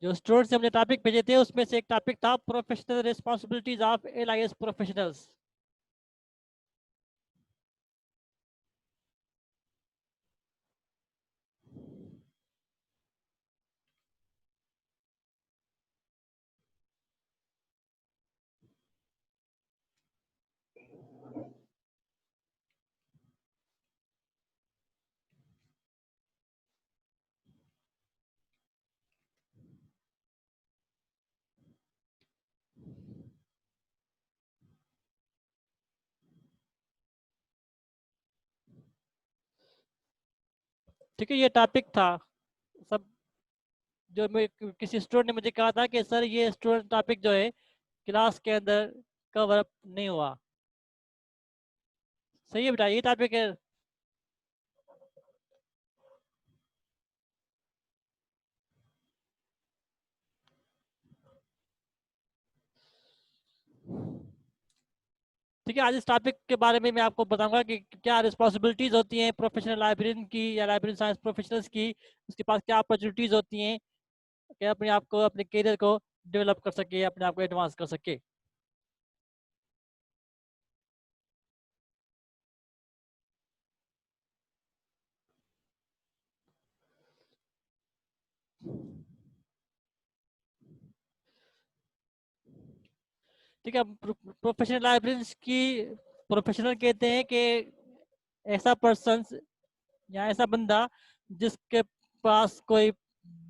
जो स्टूडेंट्स हमने टॉपिक भेजे थे उसमें से एक टॉपिक था प्रोफेशनल रिस्पॉन्सिबिलिटीज ऑफ एलआईएस प्रोफेशनल्स। ठीक है, ये टॉपिक था सब। जो मैं किसी स्टूडेंट ने मुझे कहा था कि सर ये स्टूडेंट टॉपिक जो है क्लास के अंदर कवर अप नहीं हुआ। सही है बेटा, ये टॉपिक है। ठीक है, आज इस टॉपिक के बारे में मैं आपको बताऊंगा कि क्या रिस्पॉन्सिबिलिटीज होती हैं प्रोफेशनल लाइब्रेरियन की या लाइब्रेरी साइंस प्रोफेशनल्स की। उसके पास क्या अपॉर्चुनिटीज होती हैं कि अपने आप को, अपने करियर को डेवलप कर सके, अपने आप को एडवांस कर सके। ठीक है, प्रोफेशनल लाइब्रेरियंस की प्रोफेशनल कहते हैं कि ऐसा पर्सन या ऐसा बंदा जिसके पास कोई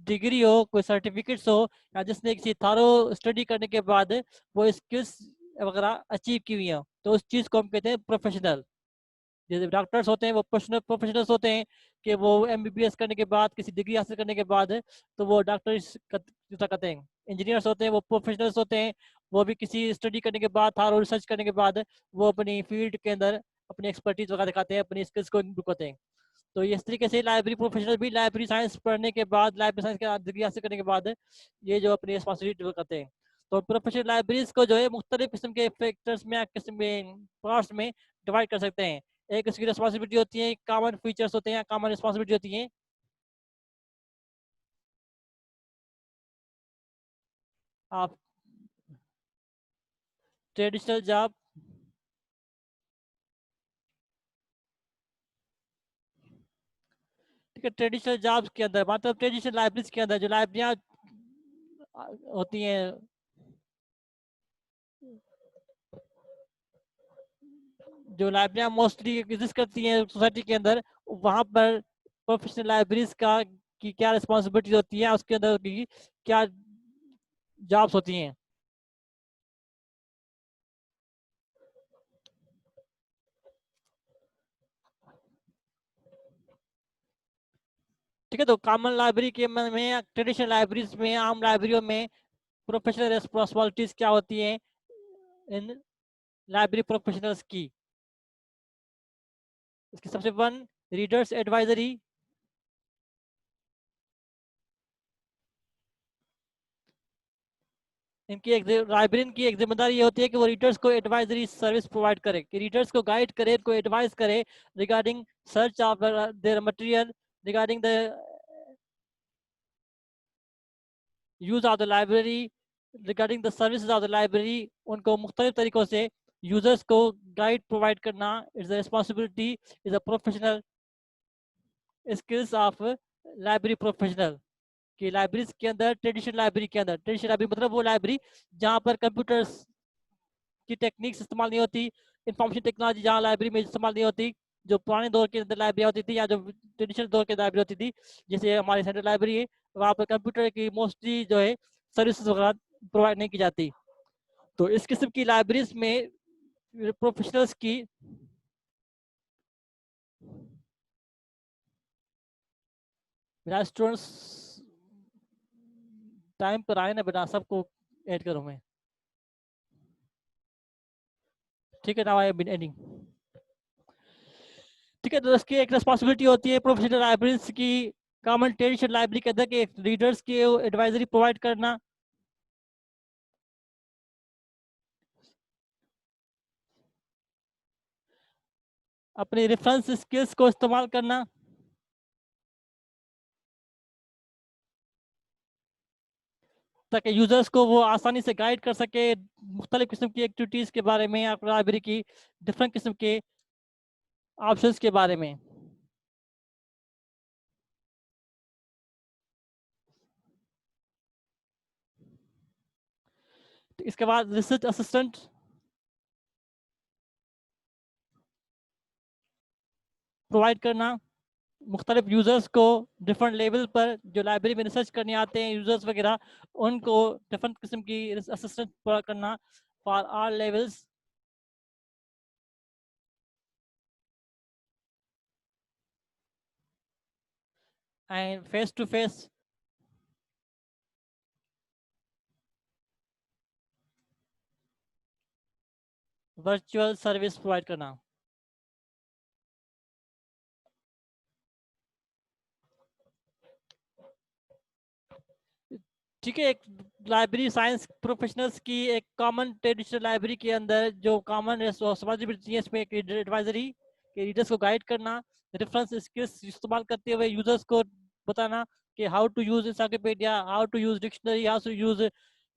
डिग्री हो, कोई सर्टिफिकेट्स हो, या जिसने किसी थारो स्टडी करने के बाद वो स्किल्स वगैरह अचीव की हुई हैं, तो उस चीज़ को हम कहते हैं प्रोफेशनल। जैसे डॉक्टर्स होते हैं वो प्रोफेशनल्स होते हैं कि वो एमबीबीएस करने के बाद, किसी डिग्री हासिल करने के बाद तो वो डॉक्टर कहते हैं। इंजीनियर्स होते हैं वो प्रोफेशनल्स होते हैं, वो भी किसी स्टडी करने के बाद, थारो रिसर्च करने के बाद वो अपनी फील्ड के अंदर अपनी एक्सपर्टीज वगैरह दिखाते हैं, अपनी स्किल्स को इम्प्रूव करते हैं। तो इस तरीके से लाइब्रेरी प्रोफेशनल भी लाइब्रेरी साइंस पढ़ने के बाद, लाइब्रेरी साइंस के डिग्री हासिल करने के बाद ये जो अपनी रिस्पॉन्सिबिलिटी करते हैं। तो प्रोफेशनल लाइब्रेरीज को जो है मुख्तलिफ किस्म के फैक्टर्स में, किस्म में पार्ट्स में डिवाइड कर सकते हैं। एक इसकी रिस्पॉन्सिबिलिटी होती है, कॉमन फीचर्स होते हैं, कॉमन रिस्पॉन्सिबिलिटी होती है। आप ट्रेडिशनल जॉब, ठीक है, ट्रेडिशनल जॉब्स के अंदर मतलब ट्रेडिशनल लाइब्रेरीज के अंदर जो लाइब्रेरियाँ होती हैं, जो लाइब्रेरियाँ मोस्टली एग्जिस्ट करती हैं सोसाइटी के अंदर, वहाँ पर प्रोफेशनल लाइब्रेरीज का की क्या रिस्पॉन्सिबिलिटी होती है, उसके अंदर की क्या जॉब्स होती हैं। ठीक है, तो कॉमन लाइब्रेरी के में, ट्रेडिशनल लाइब्रेरीज में, आम लाइब्रेरियों में प्रोफेशनल रिस्पॉन्सिबिलिटीज क्या होती हैं इन लाइब्रेरी प्रोफेशनल्स की। इसकी सबसे वन, रीडर्स एडवाइजरी। इनकी एक लाइब्रेरियन की एक जिम्मेदारी ये होती है कि वो रीडर्स को एडवाइजरी सर्विस प्रोवाइड करे, कि रीडर्स को गाइड करे, को एडवाइस करे regarding search of their material, regarding the use of the library, regarding the services of the library. उनको मुख्तलिफ तरीकों से यूजर्स को गाइड प्रोवाइड करना is the responsibility, is a professional skills of library professional. कि libraries के अंदर, traditional library के अंदर, ट्रेडिशनल लाइब्रेरी मतलब वो लाइब्रेरी जहाँ पर कंप्यूटर्स की टेक्निक्स इस्तेमाल नहीं होती, इंफॉर्मेशन टेक्नोलॉजी जहाँ लाइब्रेरी में इस्तेमाल नहीं होती, जो पुराने दौर के अंदर लाइब्रेरी होती थी या जो ट्रेडिशनल दौर की लाइब्रेरी होती थी, जैसे हमारी सेंट्रल लाइब्रेरी है, वहाँ पर कंप्यूटर की मोस्टली जो है सर्विसेज वगैरह प्रोवाइड नहीं की जाती। तो इस किस्म की लाइब्रेरीज में प्रोफेशनल्स की, मेरा स्टूडेंट्स टाइम पर आए ना बेटा, सबको ऐड करूँ मैं। ठीक है, now I have been adding. ठीक है, तो इसकी एक रिस्पॉन्सिबिलिटी होती है प्रोफेशनल लाइब्रेरीज की, कॉमन ट्रेडिशनल लाइब्रेरी के अंदर के रीडर्स की एडवाइजरी प्रोवाइड करना, अपने रेफरेंस स्किल्स को इस्तेमाल करना, ताकि यूजर्स को वो आसानी से गाइड कर सके मुख्तलिफ किस्म की एक्टिविटीज़ के बारे में या लाइब्रेरी की डिफरेंट किस्म के ऑप्शंस के बारे में। तो इसके बाद रिसर्च असिस्टेंट प्रोवाइड करना मुख्तलिफ यूज़र्स को डिफरेंट लेवल पर जो लाइब्रेरी में रिसर्च करने आते हैं यूज़र्स वगैरह उनको डिफरेंट किस्म की असिस्टेंट प्रोवाइड करना for all levels. And face to face virtual service provide करना। ठीक है, एक लाइब्रेरी साइंस प्रोफेशनल्स की एक कॉमन ट्रेडिशनल लाइब्रेरी के अंदर जो कॉमन रिस्पॉन्सिबिलिटी है इसमें एक एडवाइजरी के रीडर्स को गाइड करना, रेफरेंस स्किल्स इस्तेमाल करते हुए यूजर्स को बताना कि how to use encyclopaedia, how to use dictionary, how to use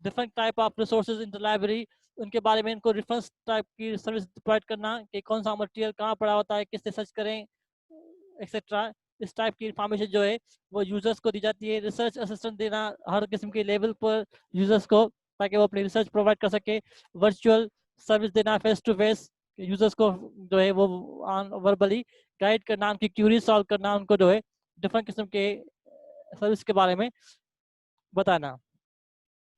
different type of resources in the library, उनके बारे में इनको रेफरेंस टाइप की सर्विस प्रोवाइड करना कि कौन सा मटेरियल कहाँ पड़ा होता है, किससे सर्च करें एक्सेट्रा। इस टाइप की इंफॉर्मेशन जो है वो यूजर्स को दी जाती है। रिसर्च असिस्टेंट देना हर किस्म के लेवल पर यूजर्स को ताकि वो अपनी रिसर्च प्रोवाइड कर सके। वर्चुअल सर्विस देना फेस टू फेस यूजर्स को जो है वो वर्बली गाइड करना, उनकी क्यूरी सॉल्व करना, उनको जो है डिफरेंट किस्म के सर्विस के बारे में बताना।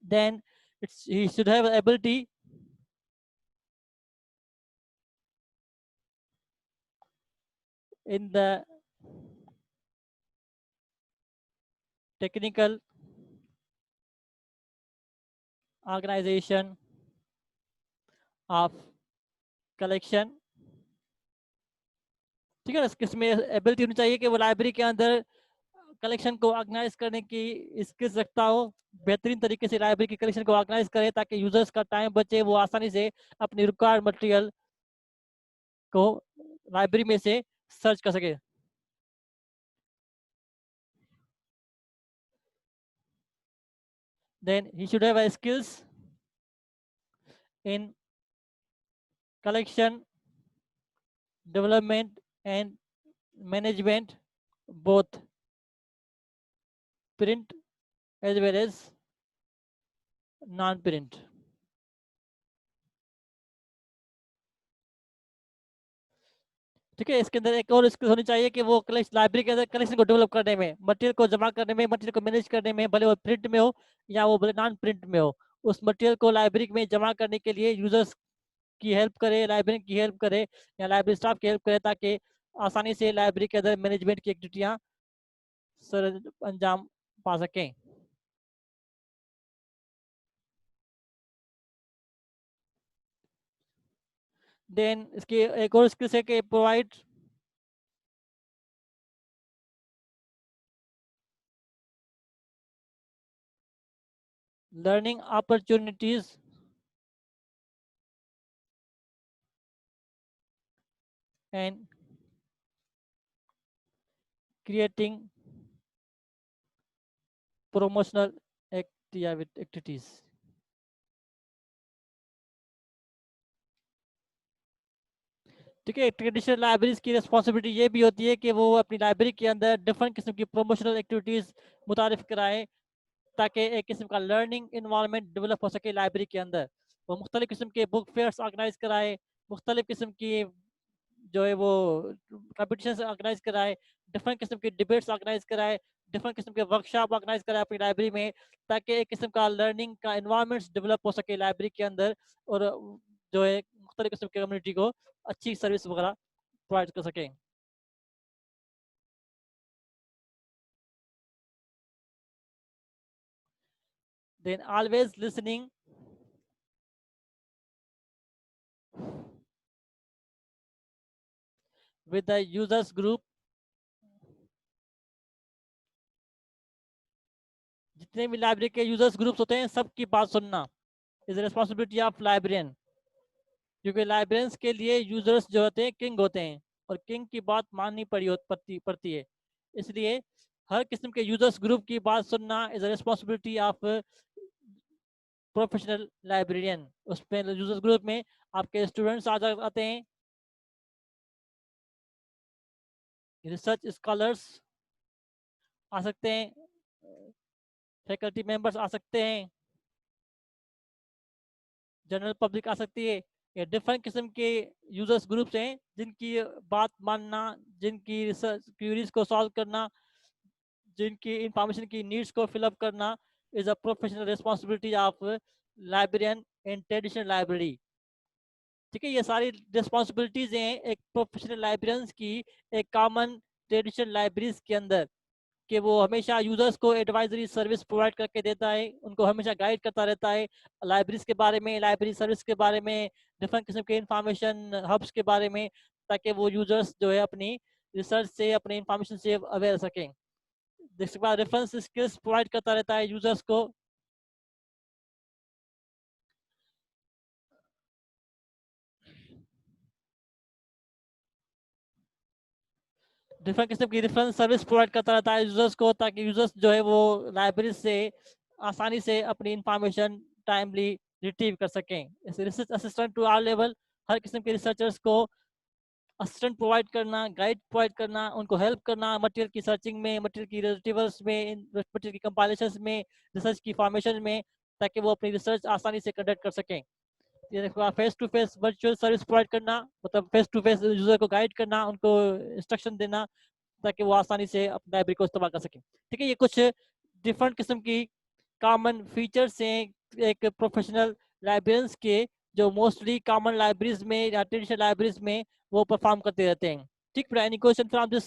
Then it's he should have ability in the technical organization of collection। ठीक है ना, इसमें एबिलिटी होनी चाहिए कि वो लाइब्रेरी के अंदर कलेक्शन को ऑर्गेनाइज करने की स्किल्स रखता हो, बेहतरीन तरीके से लाइब्रेरी की कलेक्शन को ऑर्गेनाइज करे ताकि यूजर्स का टाइम बचे, वो आसानी से अपनी रिक्वायर्ड मटेरियल को लाइब्रेरी में से सर्च कर सके। Then he should have a skills in collection development and management, both print as well as non-print। ठीक है, इसके अंदर एक और स्किल होनी चाहिए कि वो लाइब्रेरी के अंदर कलेक्शन को डेवलप करने में, मटेरियल को जमा करने में, मटेरियल को मैनेज करने में, भले वो प्रिंट में हो या वो भले नॉन प्रिंट में हो, उस मटेरियल को लाइब्रेरी में जमा करने के लिए यूजर्स की हेल्प करे, लाइब्रेरी की हेल्प करे या लाइब्रेरी स्टाफ की हेल्प करे ताकि आसानी से लाइब्रेरी के अंदर मैनेजमेंट की एक्टिविटियाँ सर अंजाम पा सकें। देन इसकी एक और स्किल्स है कि provide learning opportunities and creating promotional activities। ठीक है, ट्रेडिशनल लाइब्रेरीज की रिस्पॉन्सिबिलिटी ये भी होती है कि वो अपनी लाइब्रेरी के अंदर डिफरेंट किस्म की प्रमोशनल एक्टिविटीज़ मुतारिफ कराए ताकि एक किस्म का लर्निंग इन्वायरमेंट डेवलप हो सके लाइब्रेरी के अंदर। वो मुख्तलिफ किस्म के बुक फेयर्स ऑर्गेनाइज कराए, मुख्तलिफ किस्म की जो है वो कंपटिशन ऑर्गेनाइज कराए, डिफरेंट किस्म के डिबेट्स ऑर्गेनाइज कराए, डिफरेंट किस्म के वर्कशॉप ऑर्गेनाइज कराए अपनी लाइब्रेरी में ताकि एक किस्म का लर्निंग का इन्वायरमेंट डेवलप हो सके लाइब्रेरी के अंदर और जो है मुख्तलिफ किस्म की कम्युनिटी को अच्छी सर्विस वगैरह प्रोवाइड कर सकें। Then always listening with the users group, जितने भी लाइब्रेरी के यूजर्स ग्रुप्स होते हैं सबकी बात सुनना इज रिस्पॉन्सिबिलिटी ऑफ लाइब्रेरियन, क्योंकि लाइब्रेरियंस के लिए यूजर्स जो होते हैं किंग होते हैं और किंग की बात माननी पड़ती है। इसलिए हर किस्म के यूजर्स ग्रुप की बात सुनना is responsibility of professional librarian. उसमें यूजर्स ग्रुप में आपके स्टूडेंट्स आते हैं, रिसर्च स्कॉलर्स आ सकते हैं, फैकल्टी मेंबर्स आ सकते हैं, जनरल पब्लिक आ सकती है। ये डिफरेंट किस्म के यूजर्स ग्रुप्स हैं जिनकी बात मानना, जिनकी रिसर्च क्यूरीज को सॉल्व करना, जिनकी इंफॉर्मेशन की नीड्स को फिलअप करना is a professional responsibility of librarian in traditional library. ठीक है, ये सारी रिस्पॉन्सिबिलिटीज हैं एक प्रोफेशनल लाइब्रेरियंस की एक कॉमन ट्रेडिशनल लाइब्रेरीज के अंदर, कि वो हमेशा यूजर्स को एडवाइजरी सर्विस प्रोवाइड करके देता है, उनको हमेशा गाइड करता रहता है लाइब्रेरीज के बारे में, लाइब्रेरी सर्विस के बारे में, डिफरेंट किस्म के इंफॉर्मेशन हब्स के बारे में, ताकि वो यूजर्स जो है अपनी रिसर्च से, अपने इंफॉर्मेशन से अवेयर सकें। जिसके बाद रेफरेंस स्किल्स प्रोवाइड करता रहता है यूजर्स को। डिफरेंट किस्म की रेफरेंस सर्विस प्रोवाइड करता रहता है यूजर्स को, ताकि यूजर्स जो है वो लाइब्रेरी से आसानी से अपनी इंफॉर्मेशन टाइमली रिट्रीव कर सकें। Research assistant to all level, हर किस्म के रिसर्चर्स को असिस्टेंट प्रोवाइड करना, गाइड प्रोवाइड करना, उनको हेल्प करना मटेरियल की सर्चिंग में, मटेरियल की रिट्रीवल्स में, मटेरियल की कंपाइलेशंस में, रिसर्च की फॉर्मेशन में, ताकि वो अपनी रिसर्च आसानी से कंडक्ट कर सकें। Face to face virtual service provide करना, मतलब फेस टू फेस यूजर को गाइड करना, उनको इंस्ट्रक्शन देना, ताकि वो आसानी से अपनी लाइब्रेरी को इस्तेमाल कर सकें। ठीक है, ये कुछ डिफरेंट किस्म की कॉमन फीचर्स हैं एक प्रोफेशनल लाइब्रेरियंस के, जो मोस्टली कॉमन लाइब्रेरीज में या ट्रेडिशनल लाइब्रेरीज में वो परफॉर्म करते रहते हैं। ठीक है, any question from this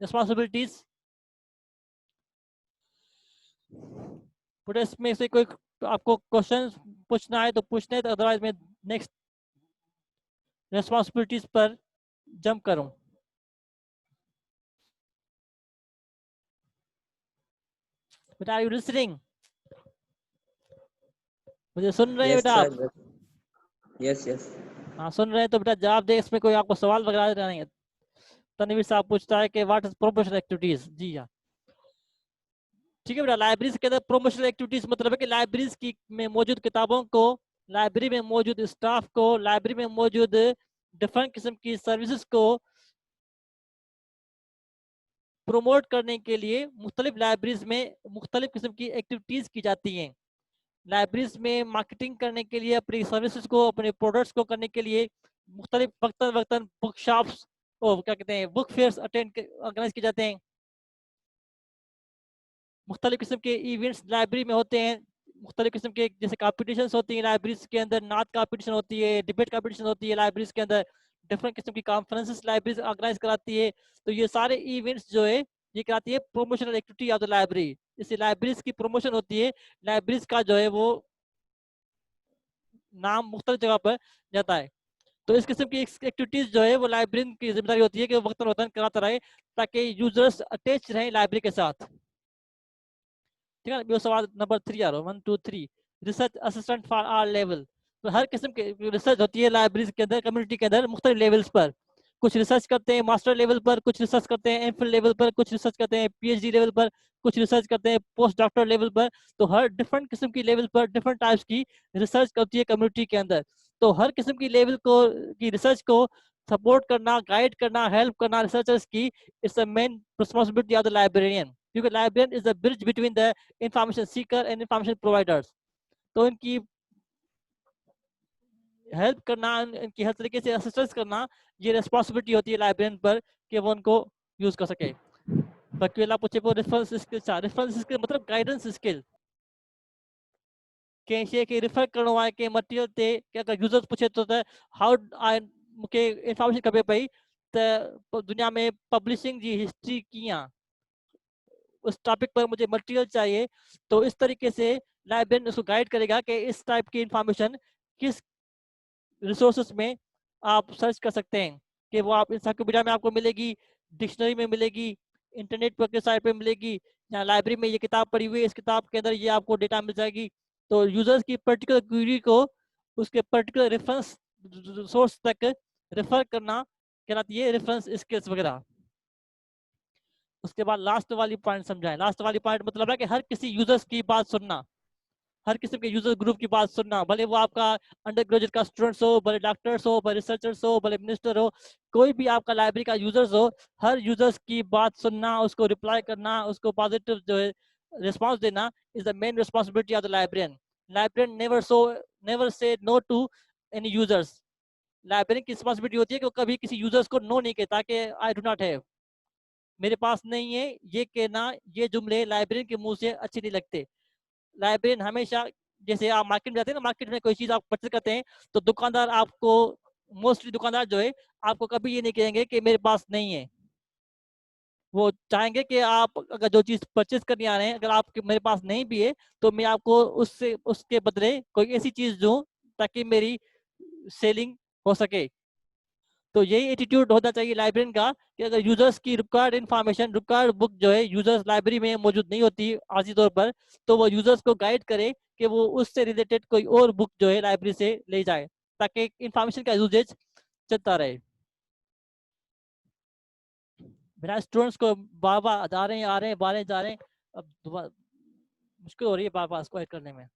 responsibilities? Pune इसमें से कोई आपको क्वेश्चन पूछना है तो पूछना है, तो अदरवाइज मैं नेक्स्ट रिस्पॉन्सिबिलिटीज पर जंप करूं। बेटा आर यू लिसनिंग? मुझे सुन रहे हैं यस बेटा आप? Sir, yes yes. हाँ सुन रहे हैं तो बेटा जवाब दे, इसमें कोई आपको सवाल वगैरह नहीं है। तनवीर साहब पूछता है कि व्हाट इज प्रोफेशनल एक्टिविटीज। जी हाँ, ठीक है बेटा। लाइब्रेरीज के अंदर प्रोमोशनल एक्टिविटीज मतलब है कि लाइब्रेरीज की में मौजूद किताबों को, लाइब्रेरी में मौजूद स्टाफ को, लाइब्रेरी में मौजूद डिफरेंट किस्म की सर्विसेज को प्रोमोट करने के लिए मुख्तलिफ लाइब्रेरीज में मुख्तलिफ किस्म की एक्टिविटीज की जाती हैं। लाइब्रेरीज में मार्केटिंग करने के लिए, अपनी सर्विसेज को, अपने प्रोडक्ट्स को करने के लिए मुख्तलिफ वक्तन वक्तन बुक शॉप्स और क्या कहते हैं बुक फेयर्स ऑर्गेनाइज किए जाते हैं। मुख्तलिफ किस्म के इवेंट्स लाइब्रेरी में होते हैं, मुख्तलिफ किस्म के जैसे कॉम्पिटिशन होती है लाइब्रेरीज के अंदर, नात कॉम्पिटिशन होती है, डिबेट कॉम्पिटिशन होती है लाइब्रेरीज के अंदर, डिफरेंट किस्म की कॉन्फ्रेंसेस लाइब्रेरीज ऑर्गेनाइज कराती है। तो ये सारे इवेंट्स जो है ये कराती है promotional activity of the library. इससे लाइब्रेरीज की प्रमोशन होती है, लाइब्रेरीज का जो है वो नाम मुख्तलिफ जगह पर जाता है। तो इस किस्म की एक्टिविटीज जो है वो लाइब्रेरियन की जिम्मेदारी होती है कि वो वक्तन वक्तन कराता रहे, ताकि यूजर्स अटैच रहें लाइब्रेरी के साथ। ठीक है, सवाल नंबर 3 आ रहा है, 1 2 3। Research assistant for all level. तो हर किस्म की रिसर्च होती है लाइब्रेरीज के अंदर, कम्युनिटी के अंदर मुख्तलिफ लेवल्स पर। कुछ रिसर्च करते हैं मास्टर लेवल पर, कुछ रिसर्च करते हैं एमफिल लेवल पर, कुछ रिसर्च करते हैं पीएचडी लेवल पर, कुछ रिसर्च करते हैं पोस्ट डॉक्टर लेवल पर। तो हर डिफरेंट किस्म की लेवल पर डिफरेंट टाइप्स की रिसर्च होती है कम्युनिटी के अंदर। तो हर किस्म की लेवल को की रिसर्च को सपोर्ट करना, गाइड करना, हेल्प करना रिसर्चर्स की, it's the main responsibility of the librarian, क्योंकि librarian is the bridge between the information seeker and information providers. तो इनकी हेल्प करना, इनकी हर तरीके से असिस्टेंस करना, ये रिस्पॉन्सिबिलिटी होती है लाइब्रेरियन पर कि वो उनको यूज कर सके। बाकी वाला पूछे वो रेफरेंस स्किल, रेफरेंस स्किल मतलब गाइडेंस स्किल, कैसे के रिफर करणो आहे के मटेरियल ते कि अगर यूजर्स पूछे तो हाउ आई मूंखे इंफॉर्मेशन खपे पई त दुनिया में पब्लिशिंग जी हिस्ट्री कीअं, उस टॉपिक पर मुझे मटेरियल चाहिए। तो इस तरीके से लाइब्रेरियन उसको गाइड करेगा कि इस टाइप की इंफॉर्मेशन किस रिसोर्सेस में आप सर्च कर सकते हैं, कि वो आप इंसाइक्लोपीडिया में आपको मिलेगी, डिक्शनरी में मिलेगी, इंटरनेट पर के साइट पे मिलेगी, या लाइब्रेरी में ये किताब पढ़ी हुई है, इस किताब के अंदर ये आपको डेटा मिल जाएगी। तो यूजर्स की पर्टिकुलर क्वेरी को उसके पर्टिकुलर रेफरेंस सोर्स तक रेफर करना कहलाती है रेफरेंस स्किल्स वगैरह। उसके बाद लास्ट वाली पॉइंट समझाएं। लास्ट वाली पॉइंट मतलब है कि हर किसी यूजर्स की बात सुनना, हर किस्म के यूजर ग्रुप की बात सुनना, भले वो आपका अंडर ग्रेजुएट का स्टूडेंट्स हो, भले डॉक्टर्स हो, भले रिसर्चर्स हो, भले मिनिस्टर हो, कोई भी आपका लाइब्रेरी का यूजर्स हो, हर यूजर्स की बात सुनना, उसको रिप्लाई करना, उसको पॉजिटिव जो है रिस्पॉन्स देना is the main responsibility of the librarian. Librarian never say no to any users. Librarian की रिस्पॉन्सिबिलिटी होती है कि वो कभी किसी यूजर्स को नो नहीं कहता कि आई डू नॉट हैव, मेरे पास नहीं है, ये कहना, ये जुमले लाइब्रेरियन के मुंह से अच्छे नहीं लगते. लाइब्रेरियन हमेशा, जैसे आप मार्केट में जाते हैं ना, मार्केट में कोई चीज आप परचेज करते हैं तो दुकानदार आपको, मोस्टली दुकानदार जो है आपको कभी ये नहीं कहेंगे कि मेरे पास नहीं है. वो चाहेंगे कि आप अगर जो चीज परचेज करने आ रहे हैं, अगर आप मेरे पास नहीं भी है तो मैं आपको उससे उसके बदले कोई ऐसी चीज दूं ताकि मेरी सेलिंग हो सके. तो यही एटीट्यूड होना चाहिए लाइब्रेरियन का कि अगर यूजर्स की रिक्वायर्ड इन्फॉर्मेशन, रिक्वायर्ड बुक जो है यूजर्स लाइब्रेरी में मौजूद नहीं होती आजी तौर पर, तो वो यूजर्स को गाइड करे कि वो उससे रिलेटेड कोई और बुक जो है लाइब्रेरी से ले जाए ताकि इन्फॉर्मेशन का यूजेज चलता रहे. मेरा स्टूडेंट्स को बार बार जा रहे हैं, आ रहे हैं, बाहर जा रहे हैं, अब दोबारा मुश्किल हो रही है बार बार इसको ऐड करने में.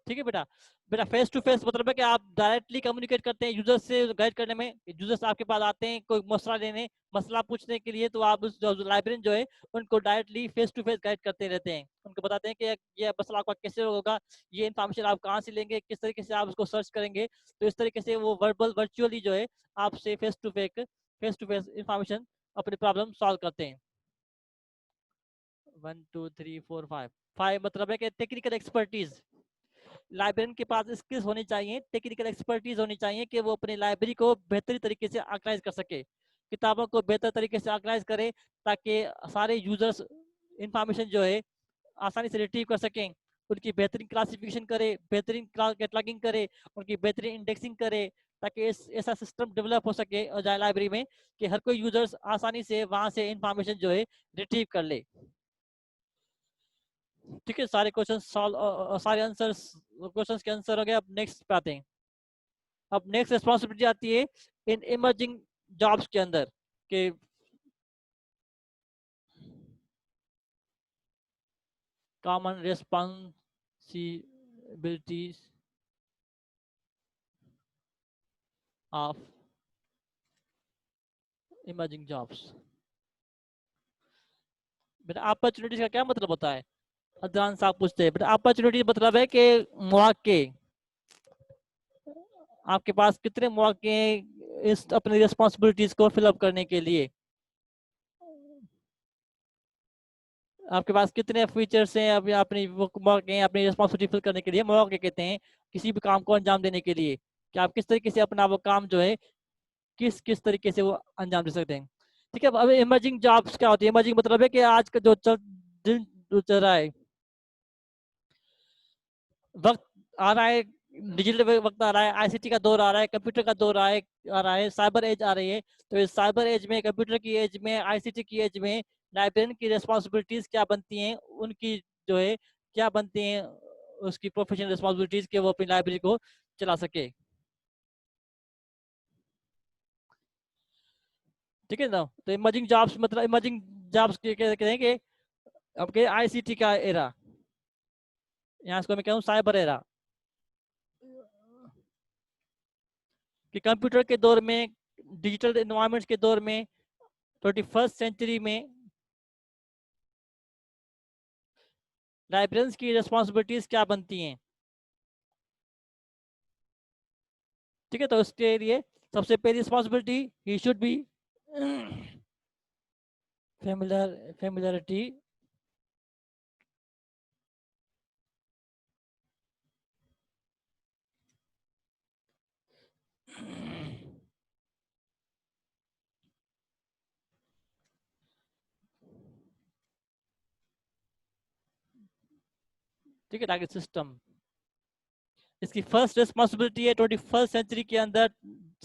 ठीक है बेटा. बेटा फेस टू फेस मतलब है कि आप डायरेक्टली कम्युनिकेट करते हैं यूजर्स से गाइड करने में. यूजर्स आपके पास आते हैं कोई मसला लेने, मसला पूछने के लिए, तो आप उस जो लाइब्रेरियन जो है उनको directly face to face guide करते रहते हैं. उनको बताते हैं कि ये मसला आपका कैसे होगा, ये इन्फॉर्मेशन आप कहाँ से लेंगे, किस तरीके से आप उसको सर्च करेंगे. तो इस तरीके से वो वर्चुअली जो है आपसे फेस टू फेस इन्फॉर्मेशन अपनी प्रॉब्लम सॉल्व करते हैं. 1 2 3 4 5. 5 मतलब है कि टेक्निकल एक्सपर्टीज. लाइब्रेरियन के पास स्किल्स होनी चाहिए, टेक्निकल एक्सपर्टीज होनी चाहिए कि वो अपनी लाइब्रेरी को बेहतरी तरीके से ऑर्गेनाइज कर सके, किताबों को बेहतर तरीके से ऑर्गेनाइज करे ताकि सारे यूजर्स इंफॉर्मेशन जो है आसानी से रिट्रीव कर सकें, उनकी बेहतरीन क्लासिफिकेशन करे, बेहतरीन कैटलॉगिंग करे, उनकी बेहतरीन इंडेक्सिंग करे, ताकि ऐसा सिस्टम डेवलप हो सके जाए लाइब्रेरी में कि हर कोई यूजर्स आसानी से वहां से इंफॉर्मेशन जो है रिट्रीव कर ले. ठीक है, सारे क्वेश्चन सॉल्व, सारे आंसर्स, क्वेश्चंस के आंसर हो गए. अब नेक्स्ट पे आते हैं. अब नेक्स्ट रिस्पॉन्सिबिलिटी आती है इन इमर्जिंग जॉब्स के अंदर के common responsibilities of emerging jobs. बेटा अपॉर्चुनिटीज का क्या मतलब होता है? अदनान साहब पूछते हैं. बेटा अपॉर्चुनिटी मतलब है कि मौके, आपके पास कितने मौके हैं इस अपनी रिस्पॉन्सिबिलिटीज को फिलअप करने के लिए. आपके पास कितने फीचर्स हैं अभी अपनी मौके हैं अपनी रिस्पॉन्सिबिलिटी फिल करने के लिए. मौके कहते हैं किसी भी काम को अंजाम देने के लिए कि आप किस तरीके से अपना वो काम जो है किस किस तरीके से वो अंजाम दे सकते हैं. ठीक है. अब इमर्जिंग जॉब्स क्या होती है? इमर्जिंग मतलब है कि आज का जो दिन जो चल रहा है, वक्त आ रहा है, डिजिटल वक्त आ रहा है, आईसीटी का दौर आ रहा है, कंप्यूटर का दौर आ रहा है, साइबर एज आ रही है. तो इस साइबर एज में, कंप्यूटर की एज में, आईसीटी की एज में लाइब्रेरियन की रिस्पॉन्सिबिलिटीज क्या बनती हैं, उनकी जो है क्या बनती हैं, उसकी प्रोफेशनल रिस्पॉन्सिबिलिटीज के वो अपनी लाइब्रेरी को चला सके. ठीक है ना. तो इमर्जिंग जॉब्स मतलब इमर्जिंग जॉब्स कहते हैं कि अब के आईसीटी का एरा, यहाँ इसको मैं कहूँ साइबर एरा, कि कंप्यूटर के दौर में, डिजिटल एनवायरनमेंट्स के दौर में, 21st सेंचुरी में लाइब्रेरियंस की रिस्पॉन्सिबिलिटीज क्या बनती हैं. ठीक है. तो उसके लिए सबसे पहली responsibility, he should be familiarity ठीक है, टारगेट सिस्टम. इसकी फर्स्ट रिस्पॉन्सिबिलिटी है 21st सेंचुरी के अंदर,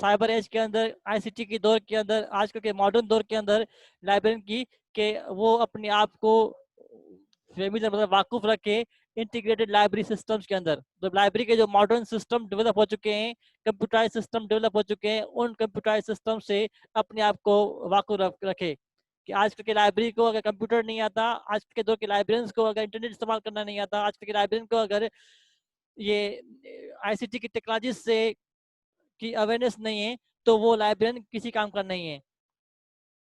साइबर एज के अंदर, आईसीटी के दौर के अंदर, आजकल के मॉडर्न दौर के अंदर लाइब्रेरियन की कि वो अपने आप को फेमिलियर मतलब वाकुफ रखे इंटीग्रेटेड लाइब्रेरी सिस्टम्स के अंदर. तो लाइब्रेरी के जो मॉडर्न सिस्टम डेवलप हो चुके हैं, कंप्यूटराइज सिस्टम डेवलप हो चुके हैं, उन कंप्यूटराइज सिस्टम से अपने आप को वाकुफ रखे. कि आजकल के लाइब्रेरी को अगर कंप्यूटर नहीं आता, आज के दौर के लाइब्रेरियंस को अगर इंटरनेट इस्तेमाल करना नहीं आता, आज के लाइब्रेरियन को अगर ये आईसीटी की टेक्नोलॉजी से की अवेयरनेस नहीं है, तो वो लाइब्रेरियन किसी काम का नहीं है।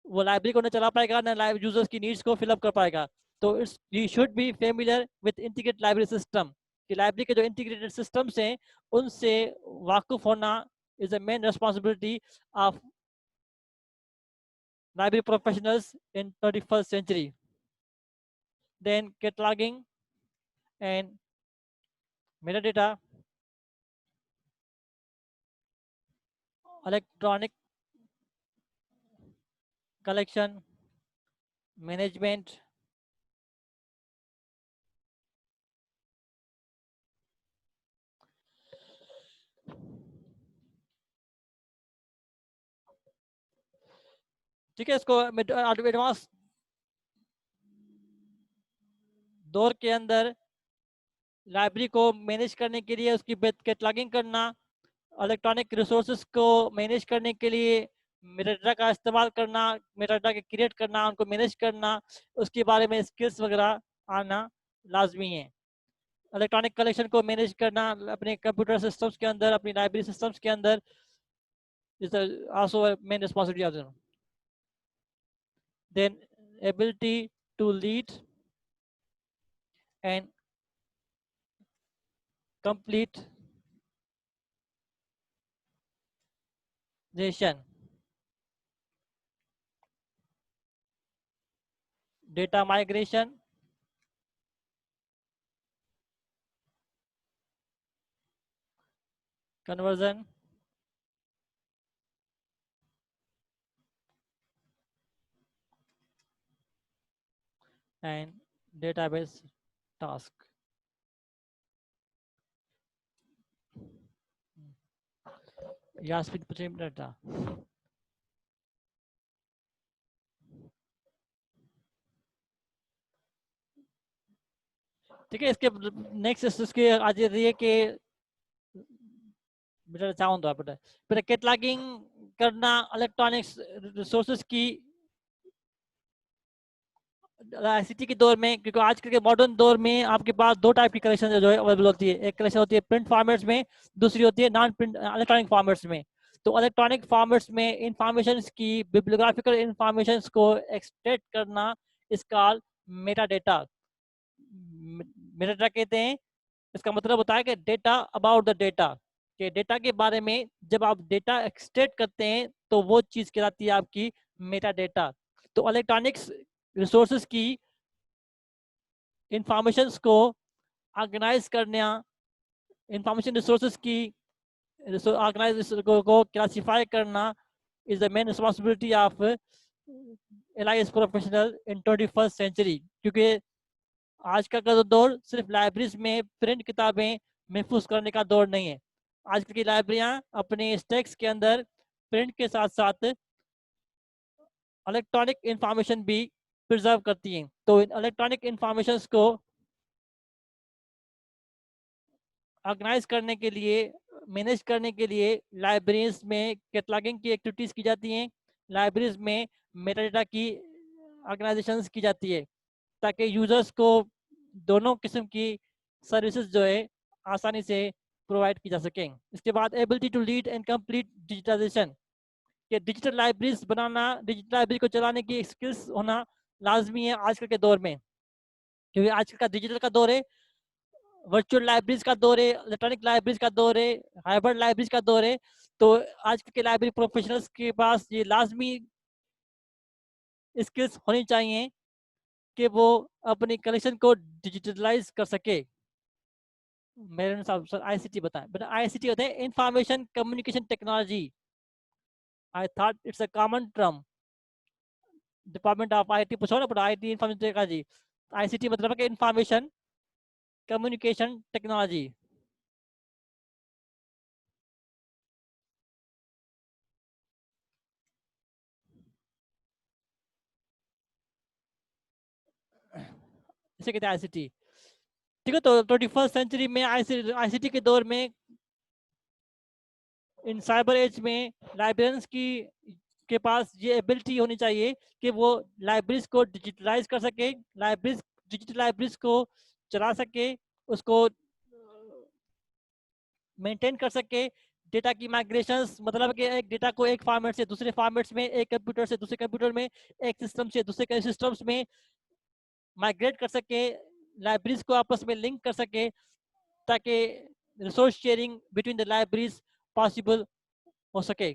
वो लाइब्रेरी को ना चला पाएगा, ना लाइव यूजर्स की नीड्स को फिलअप कर पाएगा। तो it's you should be familiar with integrated library system, कि लाइब्रेरी के जो इंटीग्रेटेड सिस्टम्स हैं उनसे वाकिफ होना is a main responsibility of library professionals in 21st century. Then cataloging and metadata, electronic collection, management, ठीक है। इसको एडवांस दौर के अंदर लाइब्रेरी को मैनेज करने के लिए उसकी कैटलॉगिंग करना, इलेक्ट्रॉनिक रिसोर्सेज को मैनेज करने के लिए मेटाडाटा का इस्तेमाल करना, मेटाडाटा के क्रिएट करना, उनको मैनेज करना, उसके बारे में स्किल्स वगैरह आना लाजमी है। इलेक्ट्रॉनिक कलेक्शन को मैनेज करना अपने कंप्यूटर सिस्टम्स के अंदर, अपनी लाइब्रेरी सिस्टम्स के अंदर is also a main responsibility of them. Then ability to lead and complete nation, data migration, conversion, and database task. Yasmin Prem data. ठीक है। इसके नेक्स्ट इसके आज ये कि बेटा चाहूँ तो बेटा बेटा कैटलॉगिंग करना इलेक्ट्रॉनिक्स रिसोर्सेज की आईसीटी के दौर में, क्योंकि आजकल के मॉडर्न दौर में आपके पास दो टाइप की कलेक्शन जो है अवेलेबल होती है। एक कलेक्शन होती है प्रिंट फॉर्मेट्स में, दूसरी होती है नॉन प्रिंट इलेक्ट्रॉनिक फॉर्मेट्स में। तो इलेक्ट्रॉनिक फॉर्मेट्स में इंफॉर्मेशन की बिब्लियोग्राफिकल इंफॉर्मेशन को एक्सट्रैक्ट करना is called Meta data. Meta data कहते हैं, इसका मतलब होता है कि डेटा अबाउट द डेटा, के डेटा के बारे में जब आप डेटा एक्सट्रैक्ट करते हैं तो वो चीज कहलाती है आपकी मेटा डेटा। तो इलेक्ट्रॉनिक्स रिसोर्सेज की इंफॉर्मेशन को ऑर्गेनाइज करना, इंफॉर्मेशन रिसोर्सेज की ऑर्गेनाइज को क्लासिफाई करना is the main responsibility of LIS professional in 21st century. क्योंकि आज का दौर सिर्फ लाइब्रेरीज में प्रिंट किताबें महफूज करने का दौर नहीं है। आजकल की लाइब्रेरियां अपने स्टैक्स के अंदर प्रिंट के साथ साथ इलेक्ट्रॉनिक इंफॉर्मेशन भी प्रिजर्व करती हैं। तो इलेक्ट्रॉनिक इंफॉर्मेशन को ऑर्गेनाइज करने के लिए, मैनेज करने के लिए लाइब्रेरीज में कैटलॉगिंग की एक्टिविटीज की जाती हैं, लाइब्रेरीज में मेटाडेटा की ऑर्गेनाइजेशंस की जाती है, ताकि यूजर्स को दोनों किस्म की सर्विसेज जो है आसानी से प्रोवाइड की जा सकें। इसके बाद ability to lead and complete digitisation, कि डिजिटल लाइब्रेरीज बनाना, डिजिटल लाइब्रेरी को चलाने की स्किल्स होना लाजमी है आजकल के दौर में। क्योंकि आजकल का डिजिटल का दौर है, वर्चुअल लाइब्रेरीज का दौर है, इलेक्ट्रॉनिक लाइब्रेरीज का दौर है, हाइब्रिड लाइब्रेरीज का दौर है। तो आजकल के लाइब्रेरी प्रोफेशनल्स के पास ये लाजमी स्किल्स होनी चाहिए कि वो अपनी कलेक्शन को डिजिटलाइज कर सके। मेरे अनुसार सर आईसीटी बताएं। बट आईसीटी होते हैं information communication technology. I thought it's a common term, department of IT पूछो ना, but IT information technology, ICT मतलब है कि इंफॉर्मेशन कम्युनिकेशन टेक्नोलॉजी। इसे कहते हैं आईसीटी। ठीक है। तो 21st सेंचुरी में आईसीटी के दौर में, इन साइबर एज में लाइब्रेरियंस की के पास ये एबिलिटी होनी चाहिए कि वो लाइब्रेरीज को डिजिटलाइज कर सके, लाइब्रेरीज डिजिटल लाइब्रेरीज को चला सके, उसको मेंटेन कर सके, डेटा की माइग्रेशंस मतलब कि एक डेटा को एक फॉर्मेट से दूसरे फॉर्मेट्स में, एक कंप्यूटर से दूसरे कंप्यूटर में, एक सिस्टम से दूसरे सिस्टम्स में माइग्रेट कर सके, लाइब्रेरीज को आपस में लिंक कर सके, ताकि resource sharing between the libraries possible हो सके।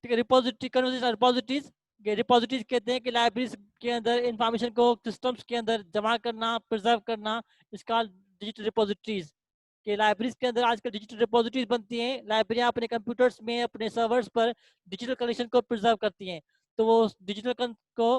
ठीक है, रिपोजिटरी कन्वर्सेशन रिपोजिटरीज, रिपोजिटरीज कहते हैं कि लाइब्रेरीज के अंदर इंफॉर्मेशन को सिस्टम्स के अंदर जमा करना, प्रिजर्व करना, इसका डिजिटल रिपोजिटरीज के लाइब्रेरीज के अंदर आजकल डिजिटल रिपोजिटरीज बनती हैं। लाइब्रेरियां अपने कंप्यूटर्स में, अपने सर्वर्स पर डिजिटल कलेक्शन को प्रिजर्व करती हैं, तो वो डिजिटल को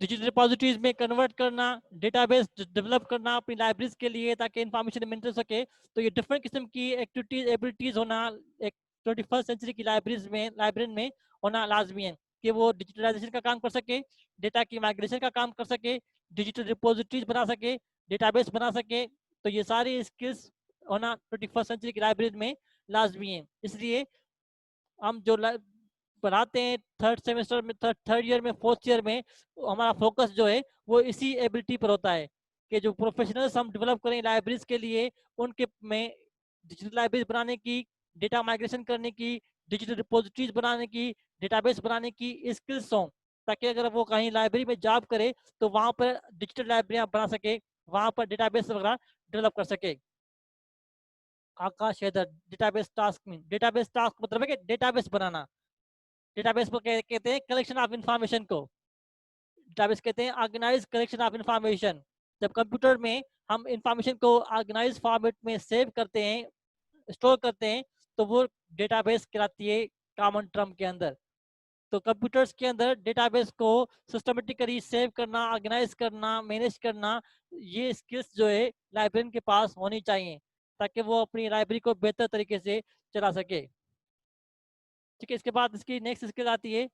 डिजिटल रिपोजिटरीज में कन्वर्ट करना, डेटाबेस डेवलप करना अपनी लाइब्रेरीज के लिए ताकि इंफॉर्मेशन मिल सके। तो ये डिफरेंट किस्म की एक्टिविटीज एबिलिटीज होना एक 21st सेंचुरी की लाइब्रेरी में होना लाजमी है कि वो डिजिटलाइजेशन का काम कर सके, डेटा की माइग्रेशन का काम कर सके, डिजिटल रिपोजिटरीज बना सके, डेटाबेस बना सके। तो ये सारी स्किल्स होना 21st सेंचुरी की लाइब्रेरी में लाजमी है। इसलिए हम जो पढ़ाते हैं थर्ड सेमेस्टर में, थर्ड ईयर में, फोर्थ ईयर में, हमारा फोकस जो है वो इसी एबिलिटी पर होता है कि जो प्रोफेशनल्स हम डेवलप करें लाइब्रेरीज के लिए, उनके में डिजिटल लाइब्रेरीज बनाने की, डेटा माइग्रेशन करने की, डिजिटल रिपोजिटरीज बनाने की, डेटाबेस बनाने की स्किल्स हों, ताकि अगर वो कहीं लाइब्रेरी में जॉब करे तो वहाँ पर डिजिटल लाइब्रेरियाँ बना सके, वहाँ पर डेटाबेस वगैरह डेवलप कर सके। आकाश हैदर, डेटाबेस टास्क में, डेटाबेस टास्क मतलब है कि डेटाबेस बनाना। डेटाबेस को कहते हैं कलेक्शन ऑफ इंफॉर्मेशन को, डेटाबेस कहते हैं ऑर्गेनाइज कलेक्शन ऑफ इंफॉर्मेशन। जब कंप्यूटर में हम इंफॉर्मेशन को ऑर्गेनाइज फॉर्मेट में सेव करते हैं, स्टोर करते हैं, तो वो डेटाबेस कहलाती है कॉमन टर्म के अंदर। तो कंप्यूटर्स के अंदर डेटाबेस को सिस्टमेटिकली सेव करना, ऑर्गेनाइज करना, मैनेज करना, ये स्किल्स जो है लाइब्रेरियन के पास होनी चाहिए ताकि वो अपनी लाइब्रेरी को बेहतर तरीके से चला सके। ठीक है, इसके बाद इसकी नेक्स्ट स्किल आती है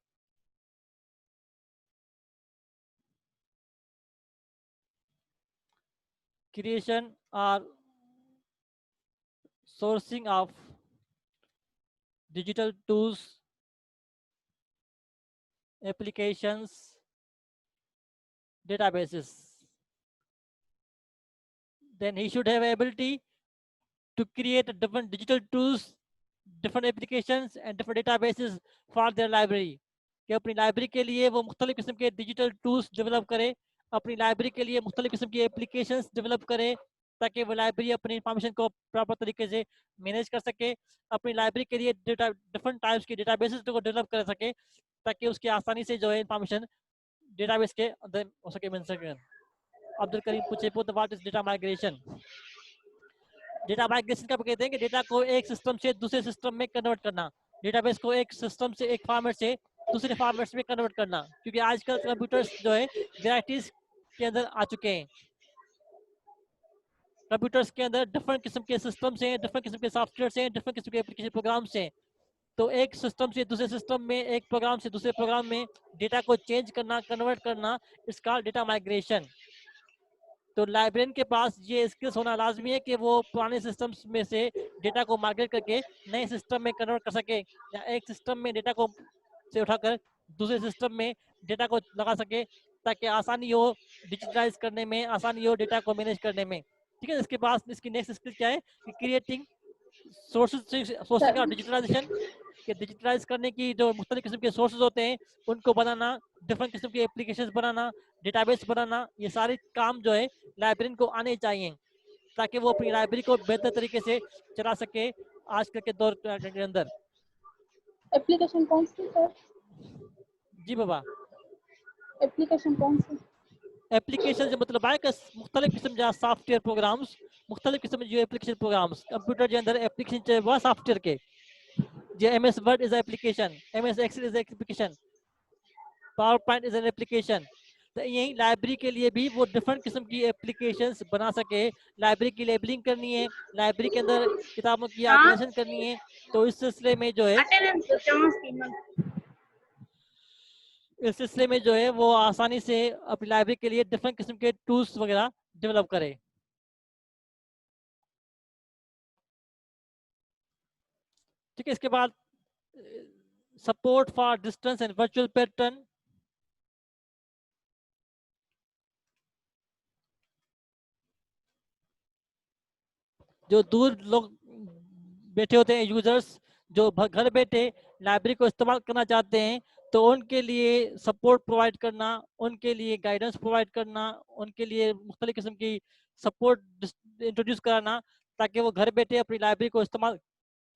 क्रिएशन और sourcing of digital tools, applications, databases. Then he should have ability to create different digital tools, different applications and different databases for their library. कि अपनी लाइब्रेरी के लिए वो मुख्तलिफ किस्म के डिजिटल टूल्स डेवलप करे, अपनी लाइब्रेरी के लिए मुख्तलिफ किस्म की एप्लीकेशंस डेवलप करे, ताकि वो लाइब्रेरी अपनी इंफॉर्मेशन को प्रॉपर तरीके से मैनेज कर सके, अपनी लाइब्रेरी के लिए डिफरेंट टाइप्स की डेटाबेसेस को डेवलप कर सके, ताकि उसकी आसानी से जो है इंफॉर्मेशन डेटाबेस के अंदर हो सके, मिल सके। अब्दुल करीम पूछे what is data migration. Data migration का कहते हैं कि डेटा को एक सिस्टम से दूसरे सिस्टम में कन्वर्ट करना, डेटाबेस को एक सिस्टम से एक फॉर्मेट से दूसरे फॉर्मेट्स में कन्वर्ट करना, क्योंकि आजकल कंप्यूटर्स जो है वैराइटीज के अंदर आ चुके हैं। कंप्यूटर्स के अंदर डिफरेंट किस्म के सिस्टम्स हैं, डिफरेंट किस्म के सॉफ्टवेयर हैं, डिफरेंट किस्म के एप्लीकेशन प्रोग्राम्स हैं। तो एक सिस्टम से दूसरे सिस्टम में, एक प्रोग्राम से दूसरे प्रोग्राम में डेटा को चेंज करना, कन्वर्ट करना, इसका डेटा माइग्रेशन। तो लाइब्रेरियन के पास ये स्किल्स होना लाजमी है कि वो पुराने सिस्टम्स में से डेटा को माइग्रेट करके नए सिस्टम में कन्वर्ट कर सके, या एक सिस्टम में डेटा को से उठाकर दूसरे सिस्टम में डेटा को लगा सके, ताकि आसानी हो डिजिटलाइज करने में, आसानी हो डेटा को मैनेज करने में। ठीक है, इसके पास इसकी नेक्स्ट स्किल क्या है कि क्रिएटिंग सोर्सेज ऑफ डिजिटलाइजेशन, कि डिजिटलाइज करने की जो मुख्तलिफ किस्म के सोर्सेज होते हैं उनको बनाना, डिफरेंट किस्म के एप्लीकेशंस बनाना, डेटाबेस बनाना, ये सारे काम जो है लाइब्रेरियन को आने चाहिए ताकि वो अपनी लाइब्रेरी को बेहतर तरीके से चला सके आजकल के दौर के अंदर। एप्लीकेशन कौन सी सर? जी बाबा, एप्लीकेशन कौन सी? एप्लीकेशन जो मतलब है कि मुख्तलिफ किस्म जो सॉफ्टवेयर प्रोग्राम्स, मुख्तलिफ किस्म जो एप्लीकेशन प्रोग्राम्स कंप्यूटर के अंदर एप्लीकेशन जो है सॉफ्टवेयर के, जो MS Word is an application, MS Excel is an application, PowerPoint is an application, तो यही लाइब्रेरी के लिए भी वो डिफरेंट किस्म की एप्लीकेशंस बना सके। लाइब्रेरी की लेबलिंग करनी है, लाइब्रेरी के अंदर किताबों की ऑर्गेनाइजेशन करनी है। तो इस सिलसिले में जो है वो आसानी से अपनी लाइब्रेरी के लिए डिफरेंट किस्म के टूल्स वगैरह डेवलप करे। ठीक है, इसके बाद support for distance and virtual pattern. जो दूर लोग बैठे होते हैं, यूजर्स जो घर बैठे लाइब्रेरी को इस्तेमाल करना चाहते हैं, तो उनके लिए सपोर्ट प्रोवाइड करना, उनके लिए गाइडेंस प्रोवाइड करना, उनके लिए मुख्तलिफ किस्म की सपोर्ट इंट्रोड्यूस कराना, ताकि वो घर बैठे अपनी लाइब्रेरी को इस्तेमाल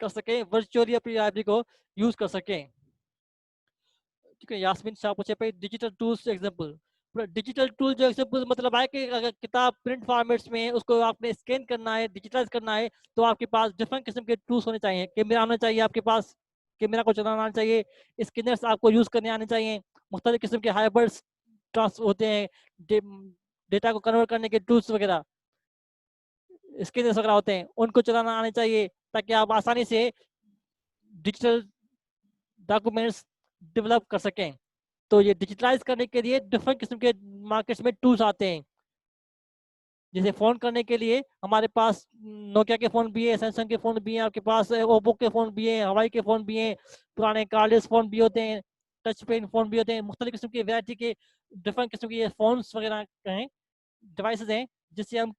कर सकें, वर्चुअली अपनी लाइब्रेरी को यूज कर सकें। ठीक है, यास्मीन शाह पूछे पे digital tools example. Digital tool जो एग्जांपल मतलब है कि अगर किताब प्रिंट फॉर्मेट्स में उसको आपने स्कैन करना है, डिजिटलाइज करना है, तो आपके पास डिफरेंट किस्म के टूल्स होने चाहिए। कैमरा होना चाहिए आपके पास, कैमरा को चलाना आना चाहिए, स्कैनर्स आपको यूज करने आने चाहिए, मुख्तलिफ किस्म के हाइब्रिड्स ट्रांस होते हैं, डेटा को कन्वर्ट करने के टूल्स वगैरह, स्कैनर्स वगैरह होते हैं, उनको चलाना आने चाहिए, ताकि आप आसानी से डिजिटल डॉक्यूमेंट्स डेवलप कर सकें। तो ये डिजिटलाइज करने के लिए डिफरेंट किस्म के मार्केट्स में टूल्स आते हैं। जैसे फोन करने के लिए हमारे पास नोकिया के फोन भी है, सैमसंग के फोन भी हैं, आपके पास ओप्पो के फोन भी हैं, हवाई के फोन भी हैं, पुराने कार्डलेस फोन भी होते हैं, टच पेन फोन भी होते हैं, मुख्तलिफ किस्म की वैरायटी के डिफरेंट किस्म के फोन्स वगैरह हैं, डिवाइसेस हैं, जिससे हम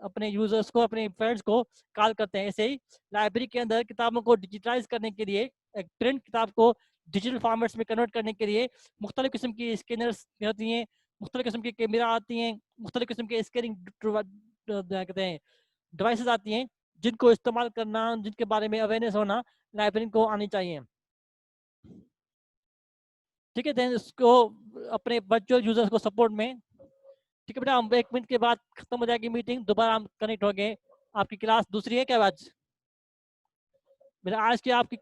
अपने यूजर्स को, अपने फ्रेंड्स को कॉल करते हैं। ऐसे ही लाइब्रेरी के अंदर किताबों को डिजिटलाइज करने के लिए, एक प्रिंट किताब को डिजिटल फॉर्मेट्स में कन्वर्ट करने के लिए मुख्तलिफ किस्म की स्कैनर्स होती हैं, मुख्तलिफ किस्म की कैमरा आती हैं, मुख्तलिफ किस्म के स्कैनिंग कहते हैं डिवाइसेस आती हैं, जिनको इस्तेमाल करना, जिनके बारे में अवेयरनेस होना लाइब्रेरी को आनी चाहिए। ठीक है, देन इसको अपने वर्चुअल यूजर्स को सपोर्ट में। ठीक है बेटा, हम 1 मिनट के बाद खत्म हो जाएगी मीटिंग, दोबारा हम कनेक्ट हो गए। आपकी क्लास दूसरी है क्या आज? मेरा आज की आपकी